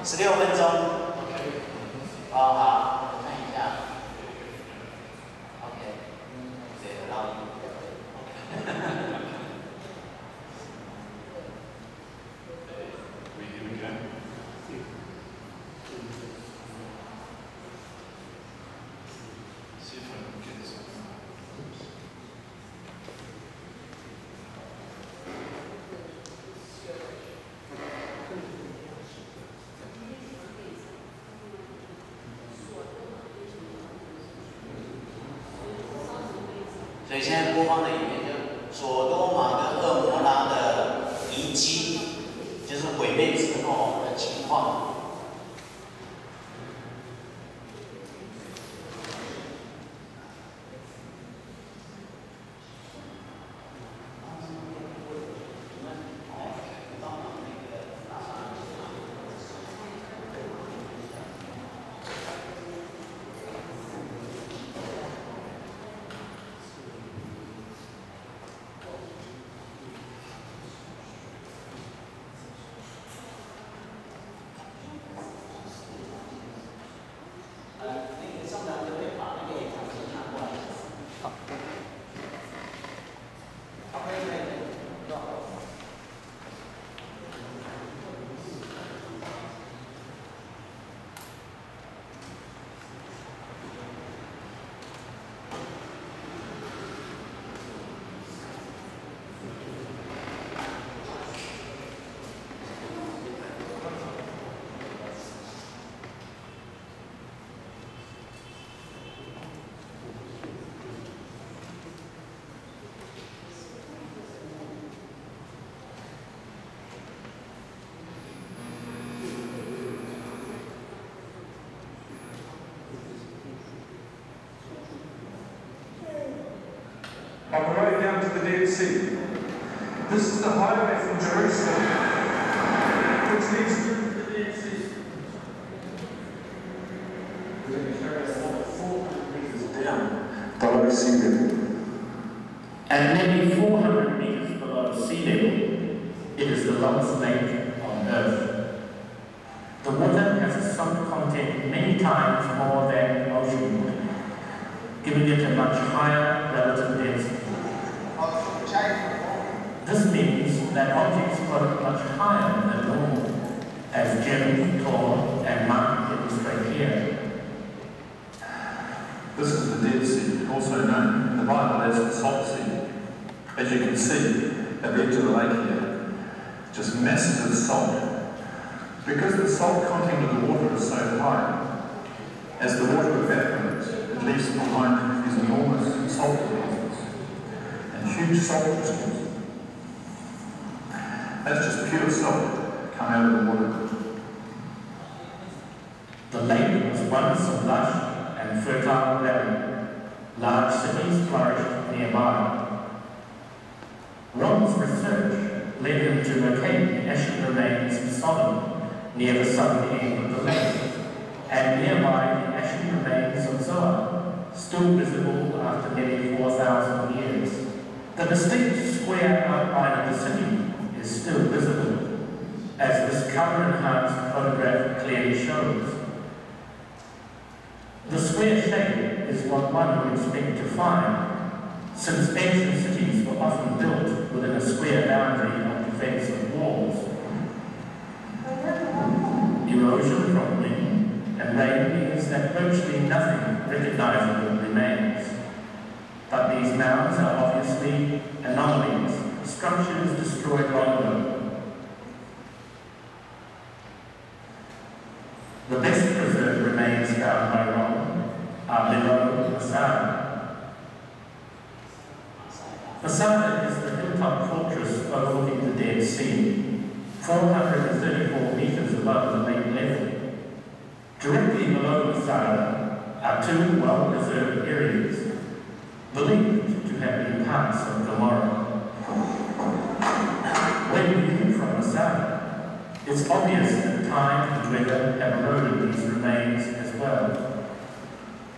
16分钟。哦，好，我看一下。OK， 谁得到所以现在播放的影片就索多玛跟蛾摩拉的遗迹，就是毁灭之后的情况。On the way down to the Dead Sea. This is the highway from Jerusalem, which leads through the Dead Sea. Below sea level. At nearly 400 meters below sea level, it is the lowest lake on Earth. The water has a salt content many times more than ocean water, giving it a much higher relative density. This means that objects float much higher than normal, as Jim, Thor, and Mark demonstrate here. This is the Dead Sea, also known in the Bible as the Salt Sea. As you can see at the edge of the lake here, just masses of salt. Because the salt content of the water is so high, as the water evaporates, it leaves behind these enormous salt deposits and huge salt crystals. That's just pure salt come out of the water. The lake was once a lush and fertile valley. Large cities flourished nearby. Ron's research led him to locate the ashen remains of Sodom near the southern end of the lake, and nearby the ashen remains of Zoar, still visible after nearly 4,000 years. The distinct square outline of the city is still visible, as this color-enhanced photograph clearly shows. The square shape is what one would expect to find, since ancient cities were often built within a square boundary of defensive walls. Erosion from wind and rain means that virtually nothing recognizable remains. But these mounds are obviously anomalies, structures destroyed long ago. The best preserved remains found by Ron are below Masada. Masada is the hilltop fortress overlooking the Dead Sea, 434 meters above the lake level. Directly below Masada are two well-preserved areas, believed to have been parts of Gomorrah. When viewed from Masada, it's obvious that time and weather have eroded these remains as well.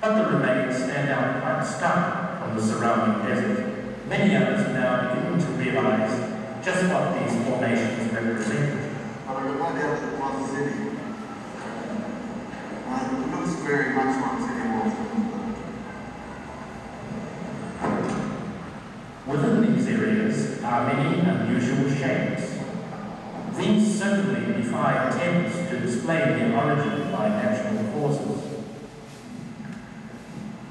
But the remains stand out quite stark from the surrounding desert. Many others are now beginning to realize just what these formations represent. very much like city walls. Within these areas are many unusual shapes. These certainly defy attempts to explain their origin by natural causes.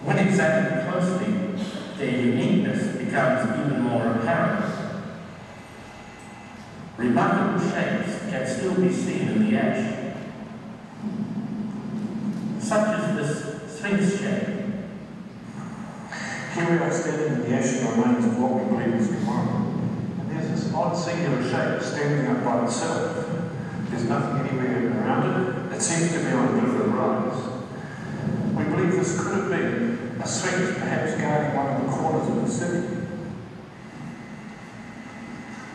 When examined closely, their uniqueness becomes even more apparent. Remarkable shapes can still be seen in the ash, such as this Sphinx shape. Here we are standing in the ashen remains of what we believe is Gomorrah. And there's this odd singular shape standing up by itself. There's nothing anywhere around it. It seems to be on a bit of a rise. We believe this could have been a Sphinx, perhaps guarding one of the corners of the city.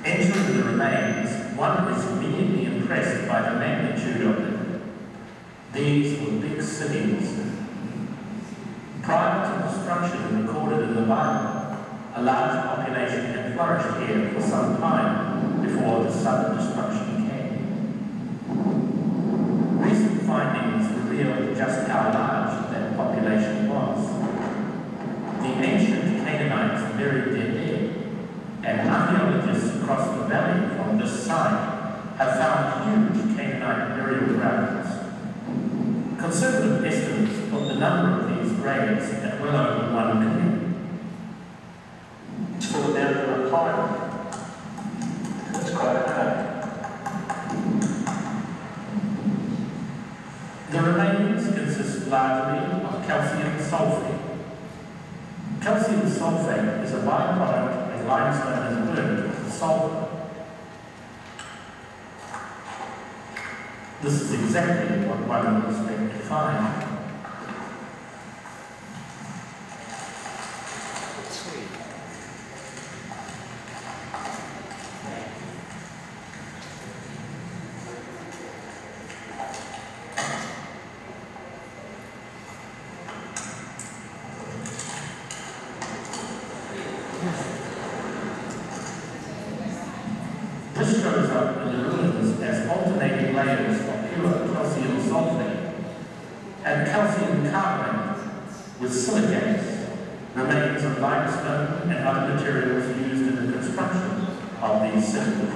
Entering the remains, one is immediately impressed by the magnitude of them. These were big cities. Prior to destruction recorded in the Bible, a large population had flourished here for some time before the sudden destruction came. Recent findings reveal just how large that population was. The ancient Canaanites buried their dead, and archaeologists across the valley from this site have found huge Canaanite burial grounds. Conservative estimates put the number of these graves at well over 1 million. It's fallen down to a pile. That's quite hard. The remains consist largely of calcium sulfate. Calcium sulfate is a byproduct as limestone is burned with sulfur. This is exactly what one would expect to find. This shows up in the ruins as alternating layers of pure calcium sulfate and calcium carbonate with silicates, remains of limestone and other materials used in the construction of these cities.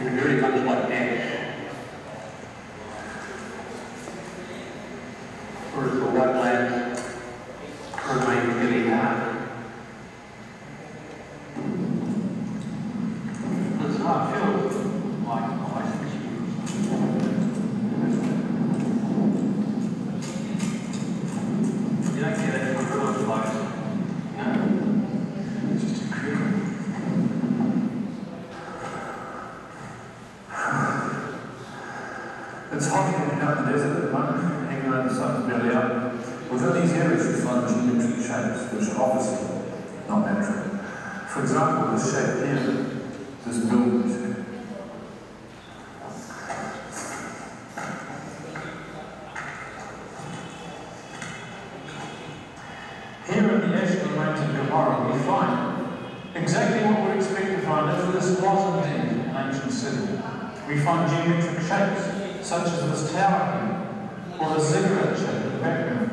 It very much like ash. Whereas the wetlands remain really hard. I feel like ice. You don't get it from real close. No. It's just incredible. It's hot here out in the desert at the moment, hanging around the sun's barely up. Within these areas you find geometric shapes which are obviously not natural. For example, this shape here, this building shape. Here in the ash remains of Gomorrah, we find exactly what we'd expect to find if this was indeed an ancient city. We find geometric shapes, such as this tower here, or a ziggurat shape in the background.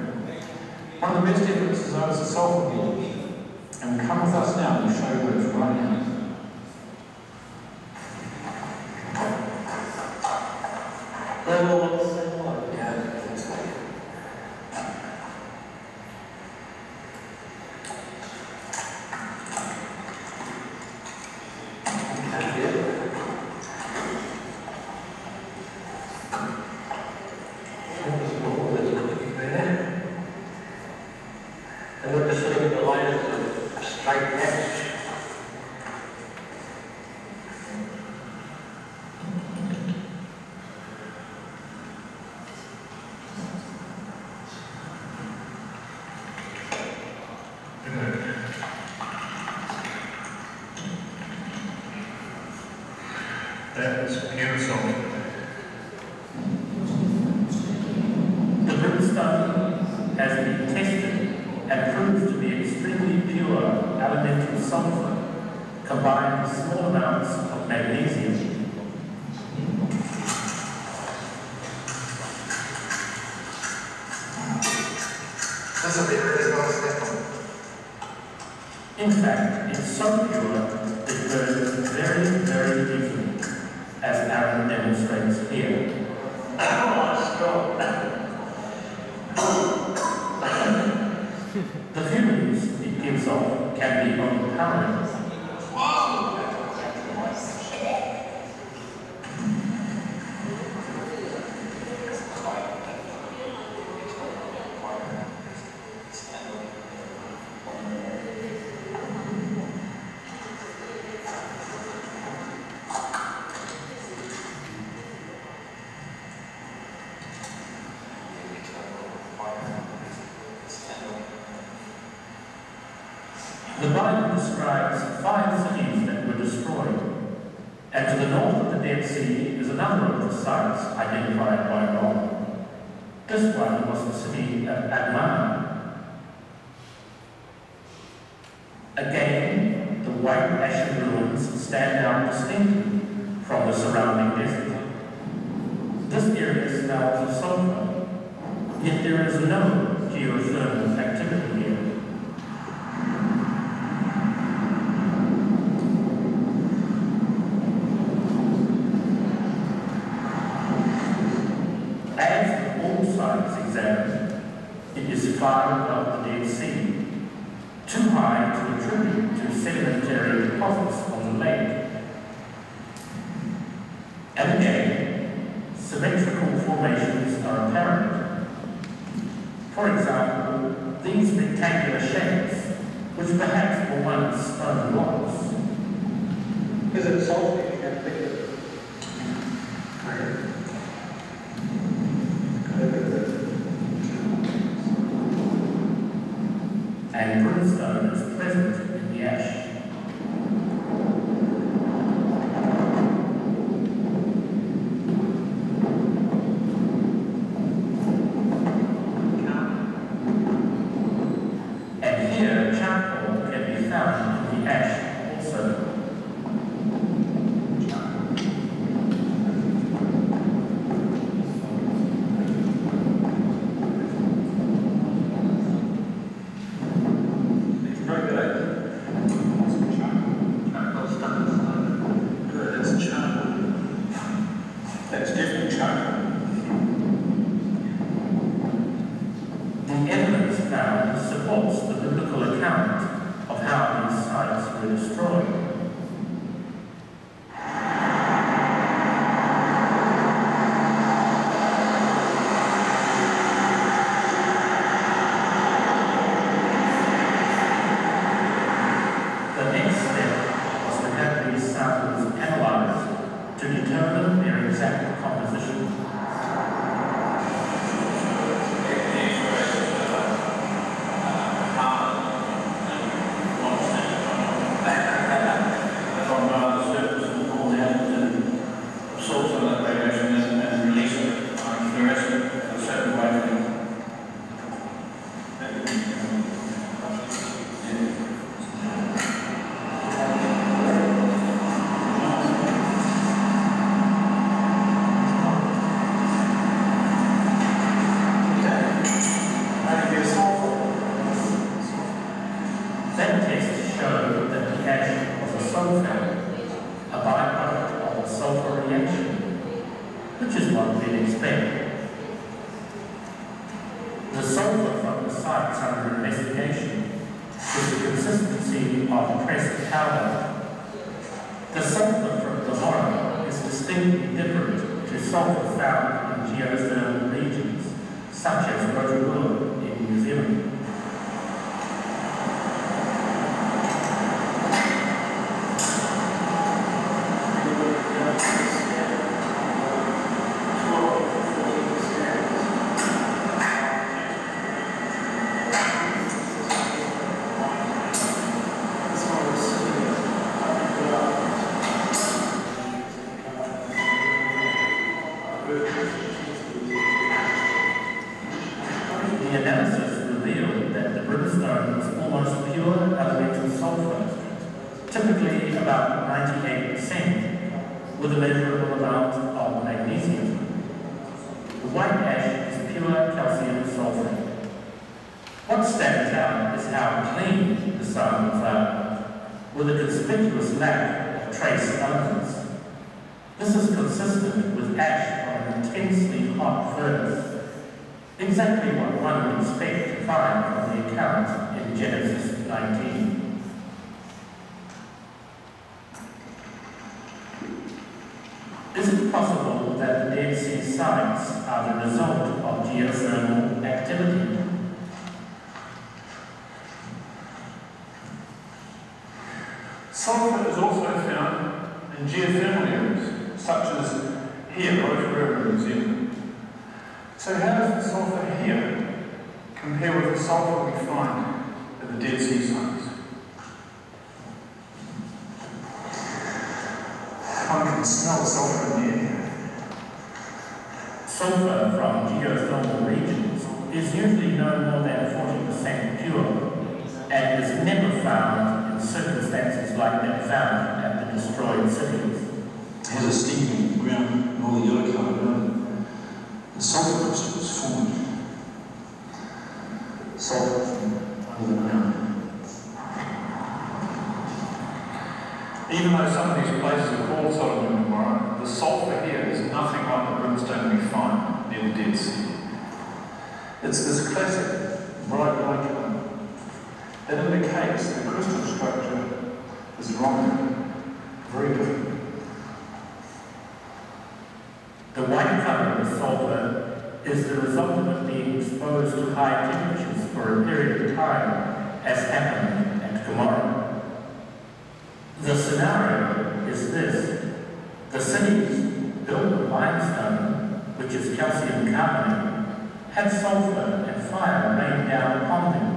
One of the best evidences are the sulfur walls, and come with us now and show you those right now. And we're just looking at the layers of straight ash. That is beautiful. The brimstone has been tested and proved to be extremely pure elemental sulfur combined with small amounts of magnesium. In fact, it's so pure it burns very, very easily, as Aaron demonstrates here. The fumes it gives off can be overpowering. The Bible describes 5 cities that were destroyed, and to the north of the Dead Sea is another of the sites identified by God. This one was the city of Admah. Again, the white ashen ruins stand out distinctly from the surrounding desert. This area smells of sulfur, yet there is no geothermal activity here. It is far above the Dead Sea, too high to attribute to sedimentary deposits on the lake. And again, symmetrical formations are apparent. For example, these rectangular shapes, which perhaps were once stone blocks. Is it salty and liquid? And brimstone is present in the ash. And here charcoal can be found in the ash also. The evidence found supports the biblical account of how these sites were destroyed. The next step was to have these samples analyzed to determine their exact composition. That test showed that the ash was a sulfate, a byproduct of a sulfur reaction, which is what we'd expect. The sulfur from the sites under investigation is the consistency of pressed powder. The sulfur from Gomorrah is distinctly different to sulfur found in geothermal regions, such as Rotorua in New Zealand. The analysis revealed that the brimstone was almost pure elemental sulfur, typically about 98%, with a measurable amount of magnesium. The white ash is pure calcium sulfate. What stands out is how clean the Sodom are, with a conspicuous lack of trace elements. This is consistent with ash on an intensely hot furnace, exactly what one would expect to find from the account in Genesis 19. Is it possible that the Dead Sea sites are the result of geothermal activity? Sulfur is also found in geothermal areas, such as here, over in New Zealand. So how does the sulfur here compare with the sulfur we find at the Dead Sea sites? One can smell sulfur in the air. Sulfur from geothermal regions is usually no more than 40% pure and is never found in circumstances like that found at the destroyed cities. It has a steaming ground and all the yellow colour around it. The sulfur crystals formed. Sulfur from under the ground. Even though some of these places are called Sodom and Gomorrah, the sulfur here is nothing like the brimstone we find near the Dead Sea. It's this classic bright white colour that indicates the crystal structure is wrong, very different. The white colour of sulfur is the result of it being exposed to high temperatures for a period of time, as happened at Gomorrah. The scenario is this: the cities built of limestone, which is calcium carbonate, had sulfur and fire rain down upon them.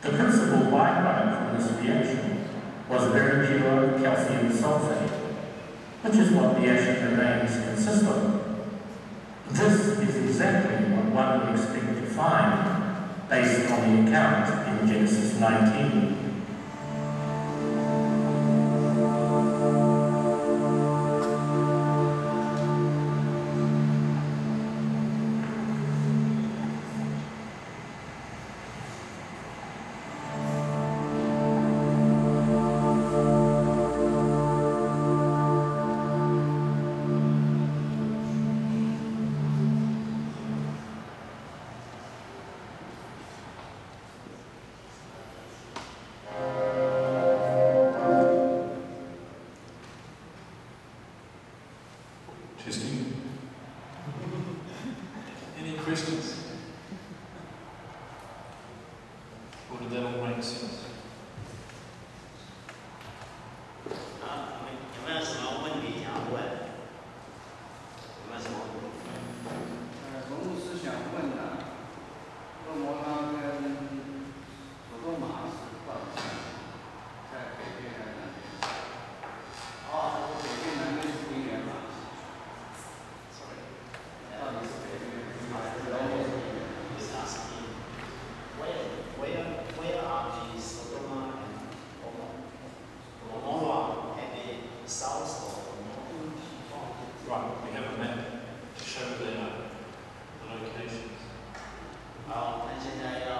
The principal byproduct from this reaction was very pure calcium sulfate, which is what the ashen remains consist of. This is exactly what one would expect to find based on the account in Genesis 19. Any questions? Or did that all make sense? 有没有什么问题想要问？有没有什么问题？龙牧师想问啊，恶魔拉跟所多玛是到底在北边还是南边？哦，北边南边是平原嘛？到底是北边还是南边？ Where are the Sodom and Gomorrah at the south of Right, we have a map to show the locations. 好，那现在要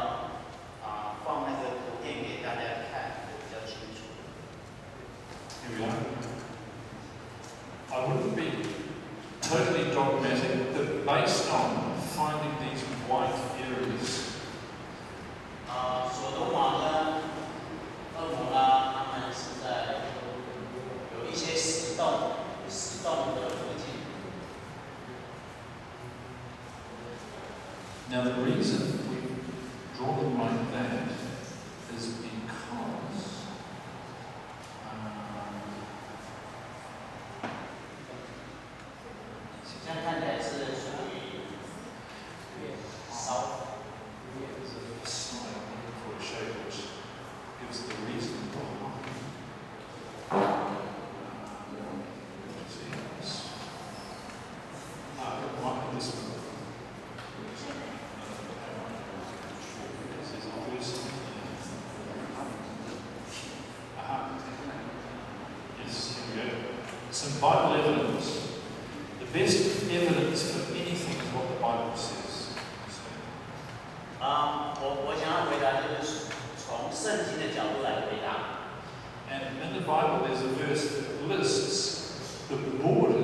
放那个图片给大家看，会比较清楚。 Here we are. I wouldn't be totally dogmatic, but based on finding these white areas, 索多玛跟蛾摩拉他们是在有一些石洞的附近。 now the reason we draw them like that is because这样看起来是属于烧。 slide for a shape which gives the reason behind. This one. This is obviously. Yes, here we go. Some Bible evidence. The best evidence of anything is what the Bible says. 我想要回答就是从圣经的角度来回答。And in the Bible, there's a verse that lists the border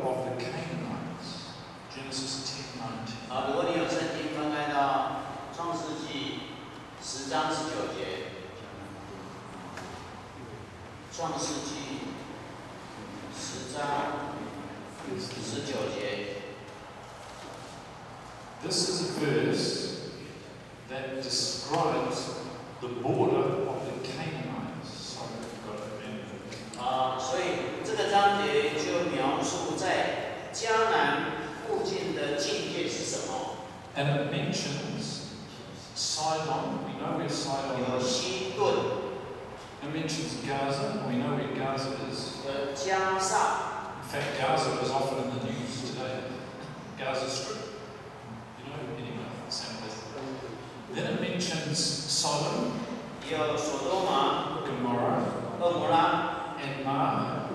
of the Canaanites. Genesis 10:19. 如果你有圣经，翻开到创世纪10章19节，创世纪10章19节。This is a verse that describes the border of the Canaanites. So 所以这个章节就描述在迦南附近的境界是什么。And it mentions Sidon. We know where Sidon 有 is. 西顿， It mentions Gaza. We know where Gaza is. 有加萨， In fact, Gaza is often in the news today. Gaza Strip. You know, anyway, same place. Then it mentions Sodom, 也有所多玛、 Gomorrah, 蛾摩拉、 Admah,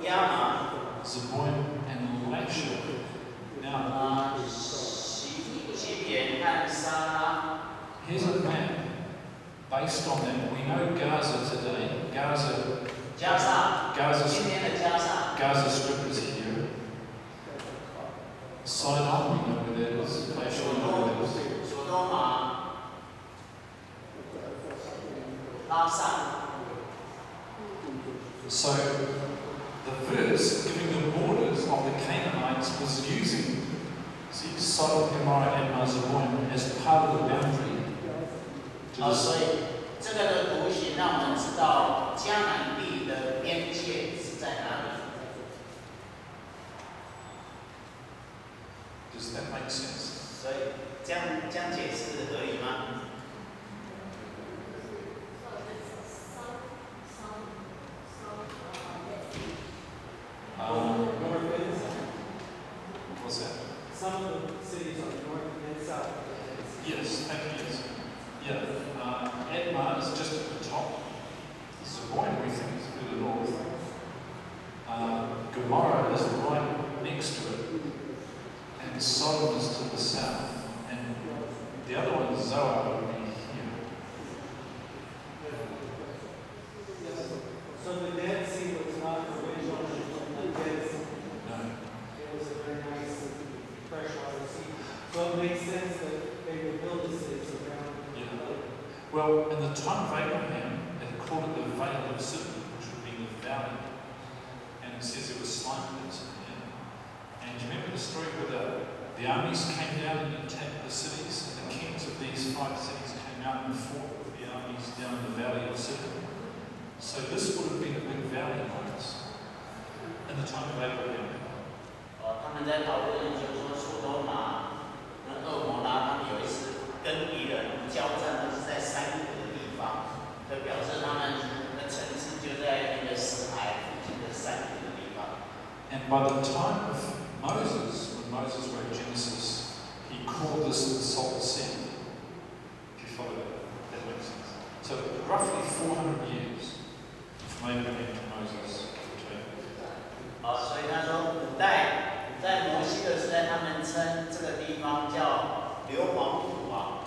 亚玛、 Zeboim, and Lasha. Now, 西边和沙拉。 here's a map. Based on that, we know Gaza today. Gaza 加萨，今天的加萨， Gaza Strip is here. Sidon, we know where that is. Lasha, we know where that is. 所多玛、拉萨。 So, the verse giving the borders of the Canaanites was using Sodom, Gomorrah, and Zeboim as part of the boundary. 所以这个的图形让我们知道迦南地的边界是在哪里。Does that make sense? 所以这样解释合理吗？ What's that? Some of the cities are north and south. Yes, yes. Yeah. Admah is just at the top. Zeboim, we think, is further north. Gomorrah is right next to it. And Sodom is to the south. And the other one, Zoar, would be here. So the Dead Sea was not originally a Dead Sea. No. It was a very nice freshwater sea. So it makes sense that they would build the cities around the lake. Well, in the time of Abraham, they called it the Vale of Sodom, which would be the valley. And it says there was slime pits in there. And do you remember the story where the armies came down and attacked the cities? And the kings of these 5 cities came out and fought with the armies down the Valley of Sodom. So this would have been a big valley once in the time of Abraham. 他们在讨论，就是说所多玛跟蛾摩拉，他们有一次跟敌人交战，都是在山谷的地方，就表示他们的城市就在那个死海附近的山谷的地方。 And by the time of Moses, when Moses wrote Genesis, he called this the Salt Sea. If you follow that, that makes sense. So roughly 400 years from Abraham to Moses. 所以他说古代在摩西的时代，他们称这个地方叫硫磺湖啊，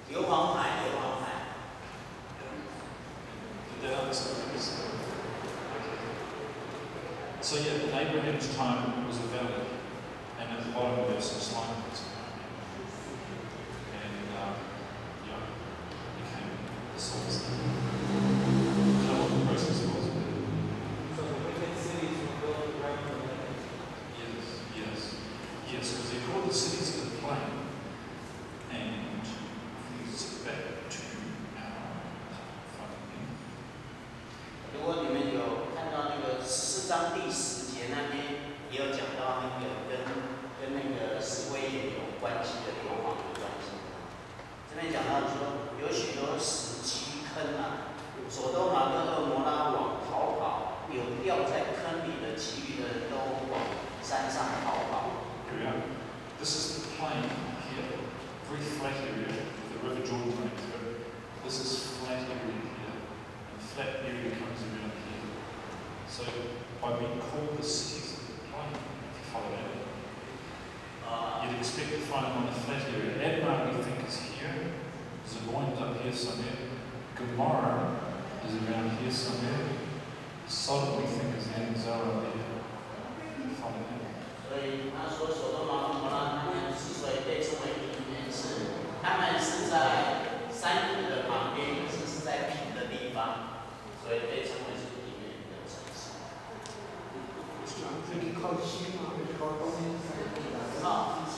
硫磺海，硫磺海。 Did that answer the question? So yeah, in Abraham's time it was a valley, and at the bottom there was some slime pits. And yeah, it became the salt sea. I don't know what the process was, but So the wicked cities were built around the lake. yes, because they called the cities of the plain. And if we sit back to our 如果你们有看到那个14章第10节那边，也有讲到那个跟那个示威也有关系的硫磺有关系。这边讲到说有许多死期坑啊，所多玛跟蛾摩拉往逃跑，有掉在坑里的，其余的人都往山上逃跑。 Here we are. This is the plain here, very flat area with the River Jordan running through it. This is flat area here, and flat area comes around here. So by being called the cities of the plain, if you follow that. you'd expect to find them on the flat area. Admar we think is here. Zeboim's up here somewhere. Gomorrah is around here somewhere. Sodom we think is in Zoar there. Follow him. 所以他说，所多玛和摩拉他们之所以被称为平原，是他们是在山谷的旁边，可是在平的地方，所以被称为是平原的城市。靠西吗？还是靠东？靠